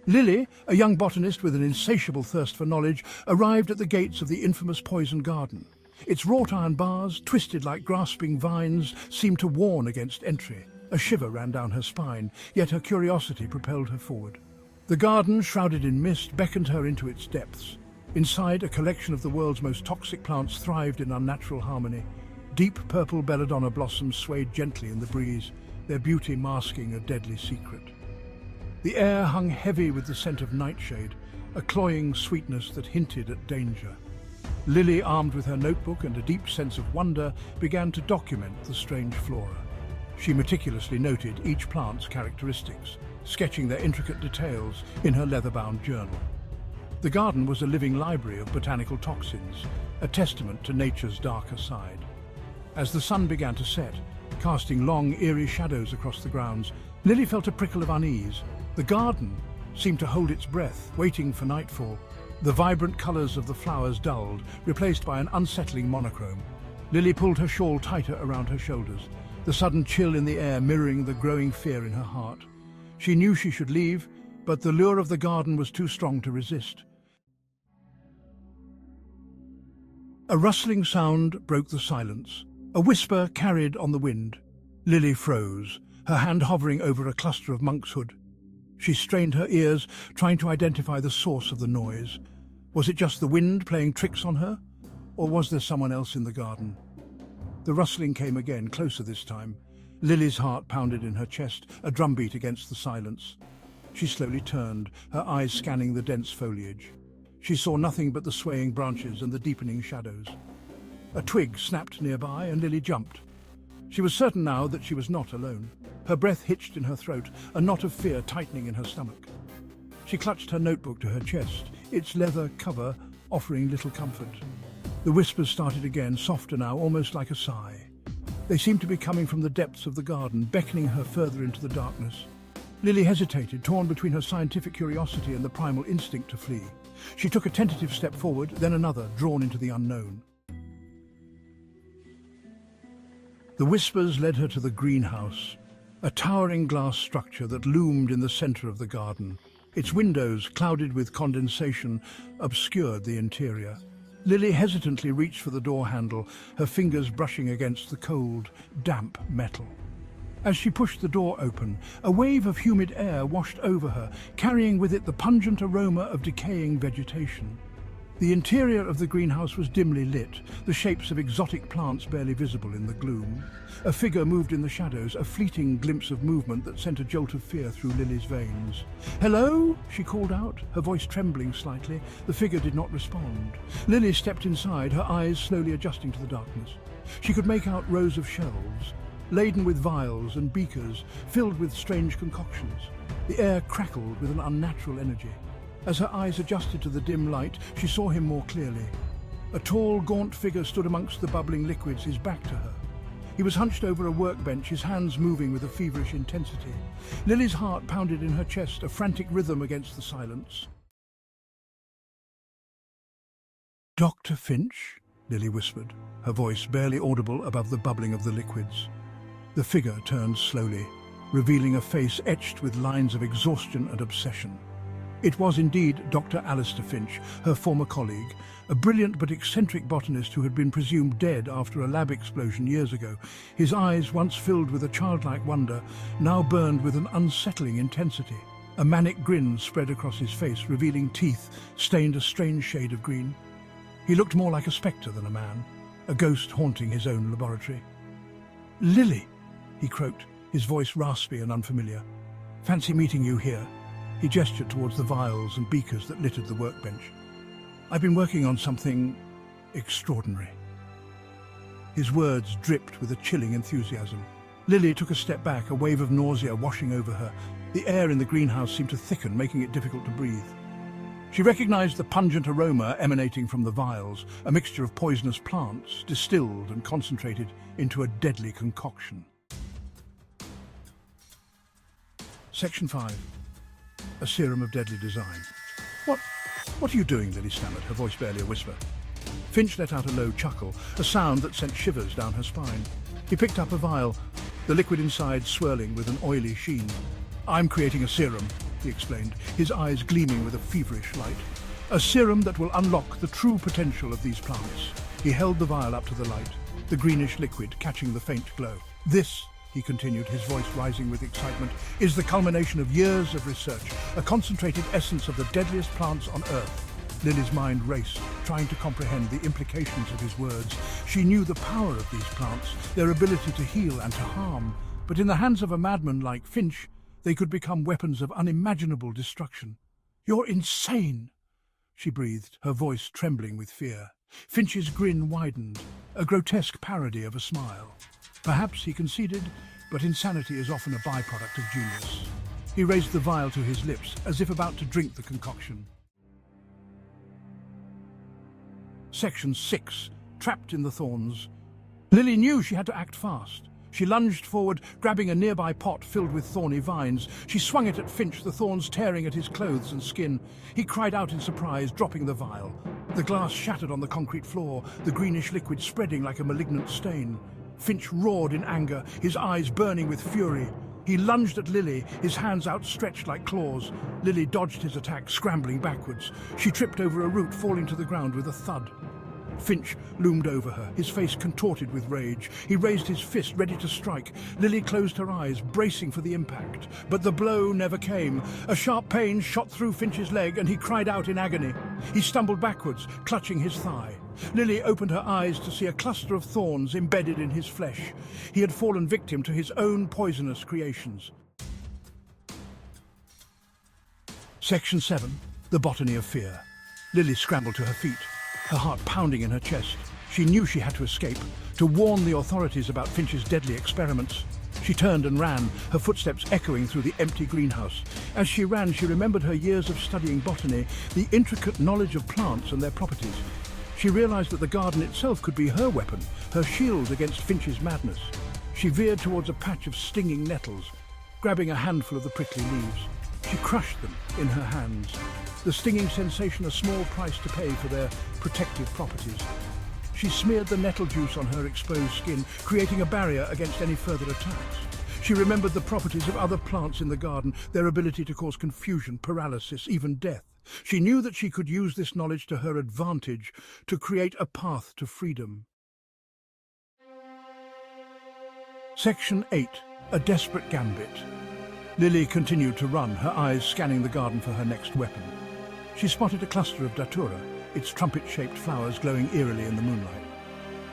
Lily, a young botanist with an insatiable thirst for knowledge, arrived at the gates of the infamous poison garden. Its wrought iron bars, twisted like grasping vines, seemed to warn against entry. A shiver ran down her spine, yet her curiosity propelled her forward. The garden, shrouded in mist, beckoned her into its depths. Inside, a collection of the world's most toxic plants thrived in unnatural harmony. Deep purple belladonna blossoms swayed gently in the breeze, their beauty masking a deadly secret. The air hung heavy with the scent of nightshade, a cloying sweetness that hinted at danger. Lily, armed with her notebook and a deep sense of wonder, began to document the strange flora. She meticulously noted each plant's characteristics, sketching their intricate details in her leather-bound journal. The garden was a living library of botanical toxins, a testament to nature's darker side. As the sun began to set, casting long, eerie shadows across the grounds, Lily felt a prickle of unease. The garden seemed to hold its breath, waiting for nightfall. The vibrant colours of the flowers dulled, replaced by an unsettling monochrome. Lily pulled her shawl tighter around her shoulders, the sudden chill in the air mirroring the growing fear in her heart. She knew she should leave, but the lure of the garden was too strong to resist. A rustling sound broke the silence. A whisper carried on the wind. Lily froze, her hand hovering over a cluster of monkshood. She strained her ears, trying to identify the source of the noise. Was it just the wind playing tricks on her? Or was there someone else in the garden? The rustling came again, closer this time. Lily's heart pounded in her chest, a drumbeat against the silence. She slowly turned, her eyes scanning the dense foliage. She saw nothing but the swaying branches and the deepening shadows. A twig snapped nearby and Lily jumped. She was certain now that she was not alone. Her breath hitched in her throat, a knot of fear tightening in her stomach. She clutched her notebook to her chest, its leather cover offering little comfort. The whispers started again, softer now, almost like a sigh. They seemed to be coming from the depths of the garden, beckoning her further into the darkness. Lily hesitated, torn between her scientific curiosity and the primal instinct to flee. She took a tentative step forward, then another, drawn into the unknown. The whispers led her to the greenhouse, a towering glass structure that loomed in the center of the garden. Its windows, clouded with condensation, obscured the interior. Lily hesitantly reached for the door handle, her fingers brushing against the cold, damp metal. As she pushed the door open, a wave of humid air washed over her, carrying with it the pungent aroma of decaying vegetation. The interior of the greenhouse was dimly lit, the shapes of exotic plants barely visible in the gloom. A figure moved in the shadows, a fleeting glimpse of movement that sent a jolt of fear through Lily's veins. "Hello?" she called out, her voice trembling slightly. The figure did not respond. Lily stepped inside, her eyes slowly adjusting to the darkness. She could make out rows of shelves, laden with vials and beakers, filled with strange concoctions. The air crackled with an unnatural energy. As her eyes adjusted to the dim light, she saw him more clearly. A tall, gaunt figure stood amongst the bubbling liquids, his back to her. He was hunched over a workbench, his hands moving with a feverish intensity. Lily's heart pounded in her chest, a frantic rhythm against the silence. "Dr. Finch?" Lily whispered, her voice barely audible above the bubbling of the liquids. The figure turned slowly, revealing a face etched with lines of exhaustion and obsession. It was indeed Dr. Alistair Finch, her former colleague, a brilliant but eccentric botanist who had been presumed dead after a lab explosion years ago. His eyes, once filled with a childlike wonder, now burned with an unsettling intensity. A manic grin spread across his face, revealing teeth stained a strange shade of green. He looked more like a spectre than a man, a ghost haunting his own laboratory. "Lily," he croaked, his voice raspy and unfamiliar. "Fancy meeting you here." He gestured towards the vials and beakers that littered the workbench. "I've been working on something extraordinary." His words dripped with a chilling enthusiasm. Lily took a step back, a wave of nausea washing over her. The air in the greenhouse seemed to thicken, making it difficult to breathe. She recognized the pungent aroma emanating from the vials, a mixture of poisonous plants, distilled and concentrated into a deadly concoction. Section 5. A serum of deadly design. What are you doing?" Lily stammered, her voice barely a whisper. Finch let out a low chuckle, a sound that sent shivers down her spine. He picked up a vial, the liquid inside swirling with an oily sheen. "I'm creating a serum," he explained, his eyes gleaming with a feverish light. A serum that will unlock the true potential of these plants. He held the vial up to the light, the greenish liquid catching the faint glow. This, he continued, his voice rising with excitement, is the culmination of years of research, a concentrated essence of the deadliest plants on Earth. Lily's mind raced, trying to comprehend the implications of his words. She knew the power of these plants, their ability to heal and to harm. But in the hands of a madman like Finch, they could become weapons of unimaginable destruction. "You're insane," she breathed, her voice trembling with fear. Finch's grin widened, a grotesque parody of a smile. Perhaps, he conceded, but insanity is often a byproduct of genius. He raised the vial to his lips, as if about to drink the concoction. Section 6. Trapped in the thorns. Lily knew she had to act fast. She lunged forward, grabbing a nearby pot filled with thorny vines. She swung it at Finch, the thorns tearing at his clothes and skin. He cried out in surprise, dropping the vial. The glass shattered on the concrete floor, the greenish liquid spreading like a malignant stain. Finch roared in anger, his eyes burning with fury. He lunged at Lily, his hands outstretched like claws. Lily dodged his attack, scrambling backwards. She tripped over a root, falling to the ground with a thud. Finch loomed over her, his face contorted with rage. He raised his fist, ready to strike. Lily closed her eyes, bracing for the impact. But the blow never came. A sharp pain shot through Finch's leg, and he cried out in agony. He stumbled backwards, clutching his thigh. Lily opened her eyes to see a cluster of thorns embedded in his flesh. He had fallen victim to his own poisonous creations. Section 7. The Botany of Fear. Lily scrambled to her feet, her heart pounding in her chest. She knew she had to escape, to warn the authorities about Finch's deadly experiments. She turned and ran, her footsteps echoing through the empty greenhouse. As she ran, she remembered her years of studying botany, the intricate knowledge of plants and their properties. She realized that the garden itself could be her weapon, her shield against Finch's madness. She veered towards a patch of stinging nettles, grabbing a handful of the prickly leaves. She crushed them in her hands, the stinging sensation a small price to pay for their protective properties. She smeared the nettle juice on her exposed skin, creating a barrier against any further attacks. She remembered the properties of other plants in the garden, their ability to cause confusion, paralysis, even death. She knew that she could use this knowledge to her advantage to create a path to freedom. Section 8. A Desperate Gambit. Lily continued to run, her eyes scanning the garden for her next weapon. She spotted a cluster of datura, its trumpet-shaped flowers glowing eerily in the moonlight.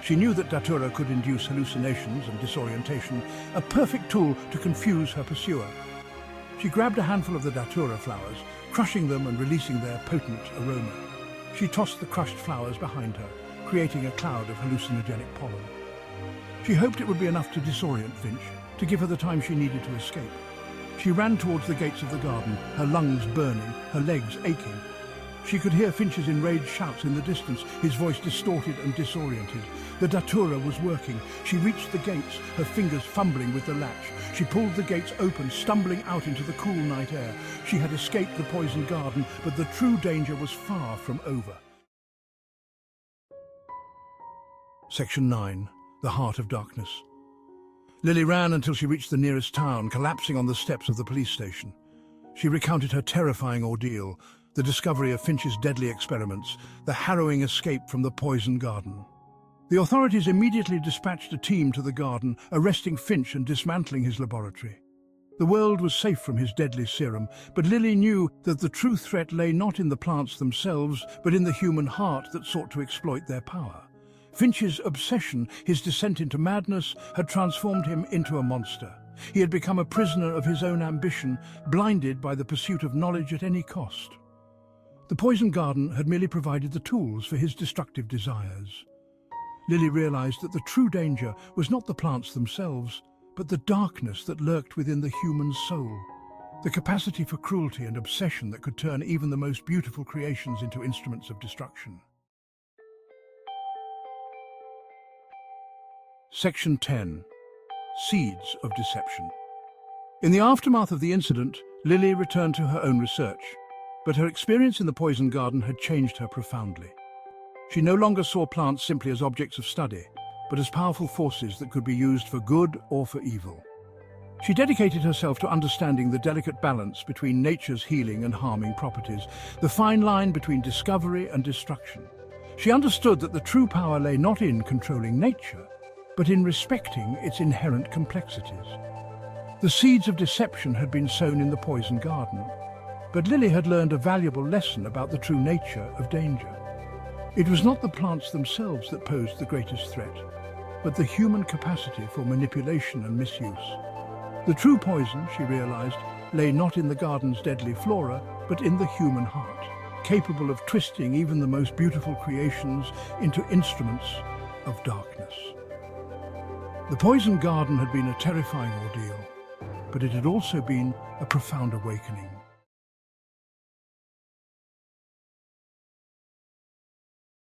She knew that datura could induce hallucinations and disorientation, a perfect tool to confuse her pursuer. She grabbed a handful of the datura flowers, crushing them and releasing their potent aroma. She tossed the crushed flowers behind her, creating a cloud of hallucinogenic pollen. She hoped it would be enough to disorient Finch, to give her the time she needed to escape. She ran towards the gates of the garden, her lungs burning, her legs aching. She could hear Finch's enraged shouts in the distance, his voice distorted and disoriented. The datura was working. She reached the gates, her fingers fumbling with the latch. She pulled the gates open, stumbling out into the cool night air. She had escaped the poisoned garden, but the true danger was far from over. Section 9. The Heart of Darkness. Lily ran until she reached the nearest town, collapsing on the steps of the police station. She recounted her terrifying ordeal, the discovery of Finch's deadly experiments, the harrowing escape from the poisoned garden. The authorities immediately dispatched a team to the garden, arresting Finch and dismantling his laboratory. The world was safe from his deadly serum, but Lily knew that the true threat lay not in the plants themselves, but in the human heart that sought to exploit their power. Finch's obsession, his descent into madness, had transformed him into a monster. He had become a prisoner of his own ambition, blinded by the pursuit of knowledge at any cost. The poison garden had merely provided the tools for his destructive desires. Lily realized that the true danger was not the plants themselves, but the darkness that lurked within the human soul, the capacity for cruelty and obsession that could turn even the most beautiful creations into instruments of destruction. Section 10. Seeds of Deception. In the aftermath of the incident, Lily returned to her own research, but her experience in the poison garden had changed her profoundly. She no longer saw plants simply as objects of study, but as powerful forces that could be used for good or for evil. She dedicated herself to understanding the delicate balance between nature's healing and harming properties, the fine line between discovery and destruction. She understood that the true power lay not in controlling nature, but in respecting its inherent complexities. The seeds of deception had been sown in the poison garden, but Lily had learned a valuable lesson about the true nature of danger. It was not the plants themselves that posed the greatest threat, but the human capacity for manipulation and misuse. The true poison, she realized, lay not in the garden's deadly flora, but in the human heart, capable of twisting even the most beautiful creations into instruments of darkness. The poison garden had been a terrifying ordeal, but it had also been a profound awakening.